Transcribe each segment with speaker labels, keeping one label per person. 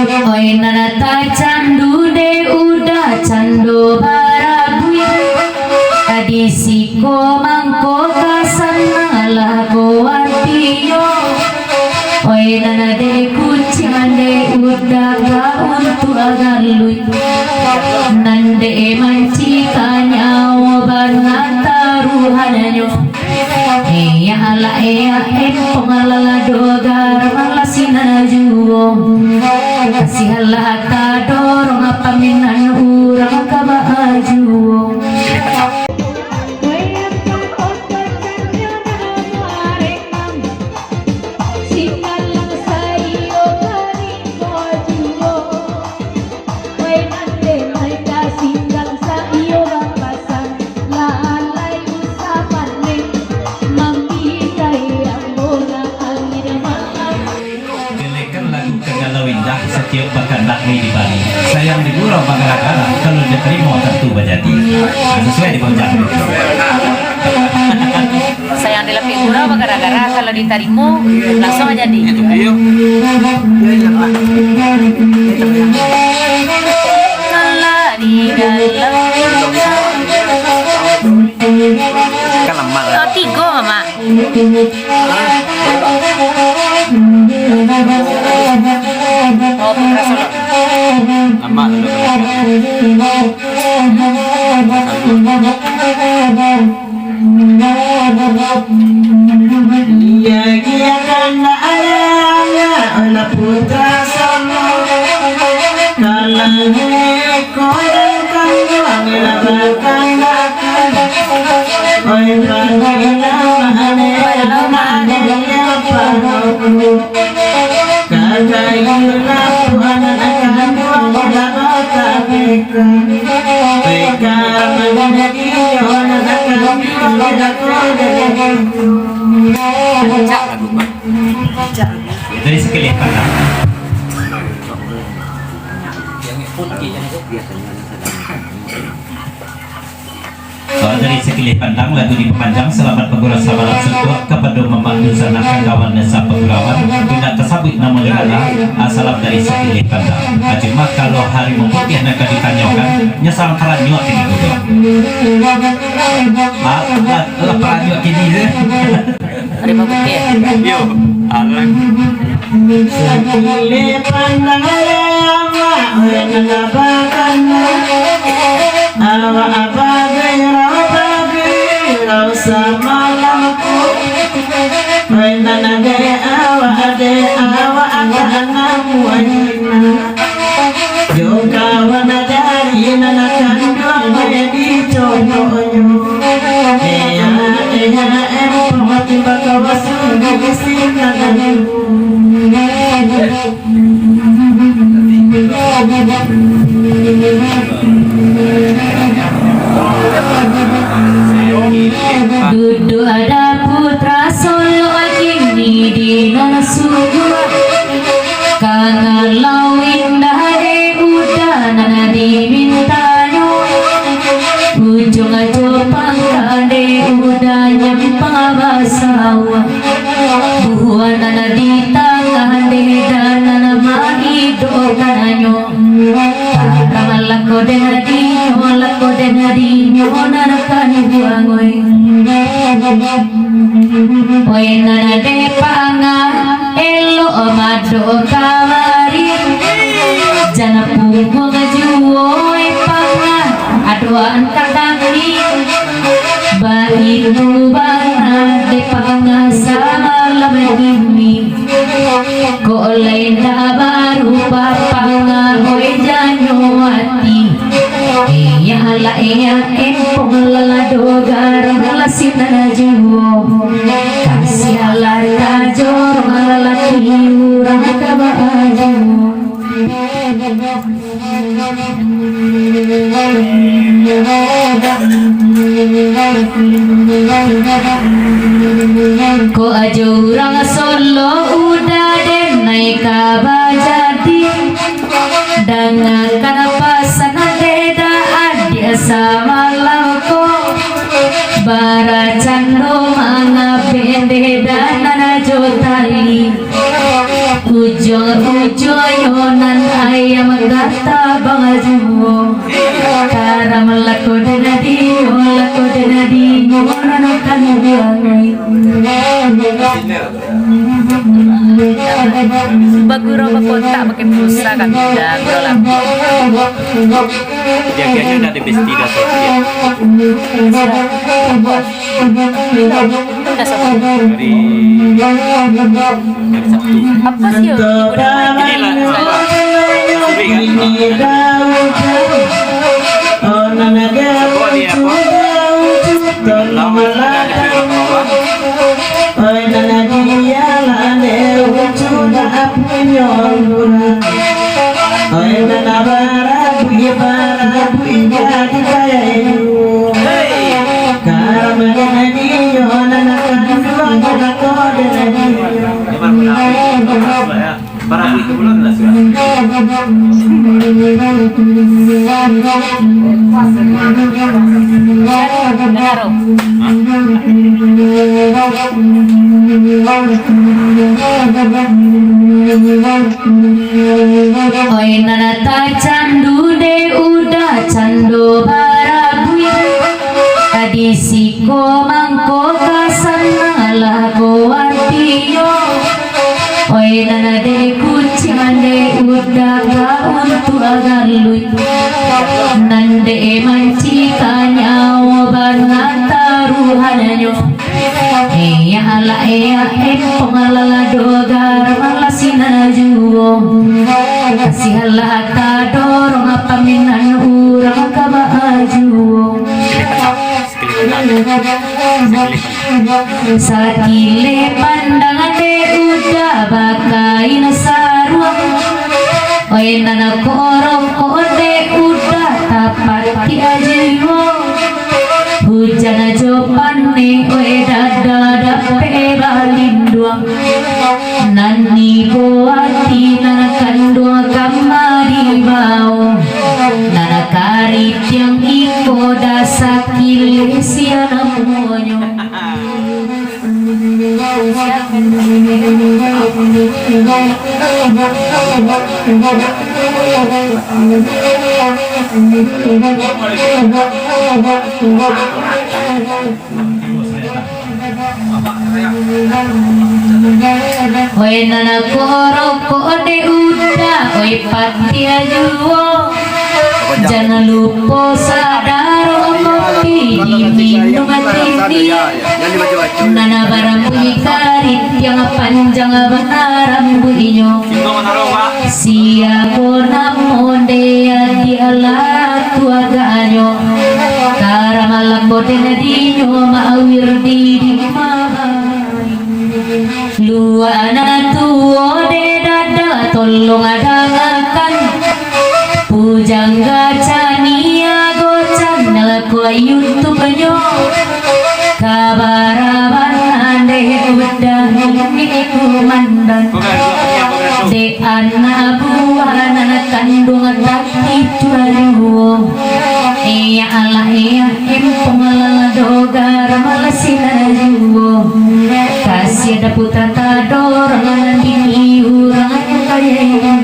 Speaker 1: Oi nanata candu de udah candu baragui tadi siko mangko kasana lago artio. Oi nanade kucimande udah ga untuk agalui nande mancikanya obanata ruhananyo. Eya ala eya pengalala dogar malasina juo kasih Allah ta dorong apa minan urang kabajuo.
Speaker 2: Setiap bahkan nakwi di Bali sayang di gurau bagara-gara kalau diterima tentu bajati sesuai di pojok
Speaker 1: Sayang di lepik gurau bagara-gara kalau diterima langsung aja di itu dia oh tiga mama oh kerasa
Speaker 2: lama
Speaker 3: iya iya karena ayahnya anak putra sama kalahnya korang kandang labakan makan oi panggila mahane apa kagayuna puana kandang labata beka beka menjadi orang
Speaker 2: dari sekeliling pandang dari sekeliling pandang lagu dipanjang selamat pengguna sabaran sedua kepada memandu sanakan kawan desa pegawai guna kesabut nama negara asalam dari sekeliling pandang cuma kalau hari putih nak ditanyakan nyesal peranyuak ini juga peranyuak ini
Speaker 1: hari putih
Speaker 2: yo alang
Speaker 3: sekeliling pandang lama nagabakan awa abagai rau sama lampu mainan ade awa anganamu anjina juga wana dari nanakan dua di contohnya eya pemati bakawasu di sini
Speaker 1: duduk ada putra solo kini di nasugu kangen lau indah de udah nana dimintayo ujung aja pangka de udah nyempang basawa buah nana di tangan de dan nana mahi dokananyo lako den hadinyo nanakan buangoy oy nana de panga elo mado kawari jana pungo ngajuo panga aduan kakangni bayi tubana de panga sama lamegimi ko lain baru papanga oy janyo ati iya ala iya empong lalado garam lasina juo kasih ala tajor malalaki urang kabaju ko ajo urang solo udah den naik kabajadi dengan kanapasan deda adia sama lauko bara cando mana bende dan nana jotali ujung yonan ayam kata bangajuo karam lako denadi lako denadi ngono kan biangai baguro bakota pakai pulsa kan udah guro lampu
Speaker 2: Jaga-jaga udah dibestida soalnya.
Speaker 1: udah sama
Speaker 2: Dari Sabtu.
Speaker 1: apa sih ibu namanya
Speaker 2: Para itu belum lah
Speaker 1: oi nanata candu de udah candu barabui tadi siko mangko kasana go antiyo oi nanade kucande udah ka untuk agalui nande manci kanyawa banata ruhananyo ya ala ya pengalala dogar malasinajuo kasih Allah ta dorong apa minan urang ka baajuo sakile pandangan de udah bakain sarua oi nana korong kode udah tapat ki ajiwo hujan jopan ne oi dada dape balinduang nani boati nana kandua kamari bau nana kari tiang iko dasakile siana monyo oi nana koro kode udah oi patia juo jangan lupa sadar kopi diminum hati nana barang karit yang panjang benaram buinyo siago namonde di ala tuaganyo karamalam boden dinyo mawir di luana tuo de dada tolong adangakan pujangga cania gocan ko YouTube nyo kabaraban ande udah ini kumandan de anak buah anak kandung tapi cuaruo iya Allah iya empong dogar malasinajuo kasih ada putra tador nanti urang kaya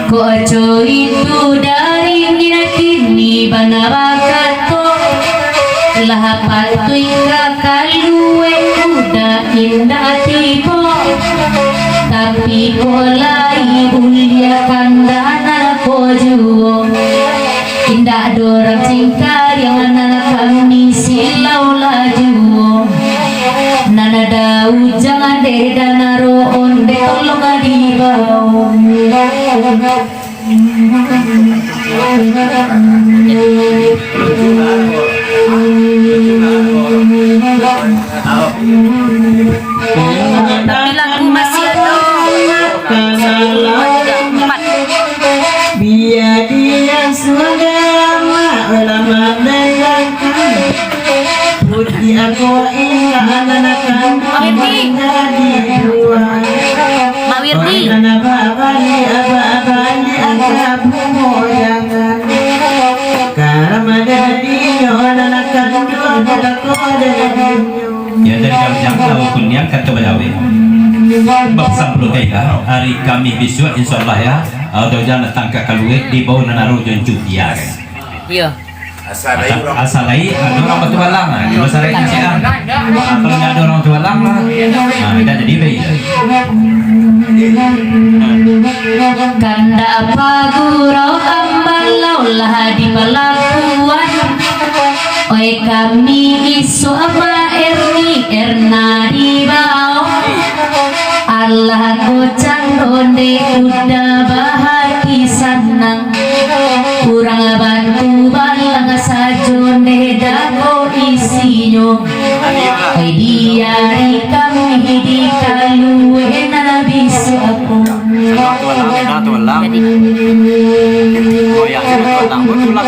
Speaker 1: koco itu dari kini bana bakato lahapat tuika kalue udah indah tibo tapi kolai ulia kandana kojuo indah dorang cingkar yang anak kami silau lajuo nana dau jangan de danaro onde tolong adibau tapi lagu masih ada
Speaker 3: biar dia suagama ulama menerangkan putih aku ingat anak-anak menjadi dua
Speaker 1: Mawirdi
Speaker 3: anak babani ababani agak moyangan karena dari anak-anak dua kode
Speaker 2: Ya dari jam tahu kunyang kata balawe. Baksan perlu kaya hari kami besok insyaallah ya. Atau jangan tangkap kaluit di bawah naruh jonjuk dia.
Speaker 1: Iya.
Speaker 2: Asal lain ada orang batu balang di masyarakat Indonesia. Kalau nggak ada orang batu balang lah, tidak jadi baik.
Speaker 1: Kanda pagurau ambalau lah di pelakuan. Oi kami isu apa erna di bawah. Allah gocang ronde udah bahagi senang. Kurang bantu balang sajone dako isinyo. Oi dia kami di kalue na bisu aku. Jadi
Speaker 2: Oh ya, betul lah, betul lah,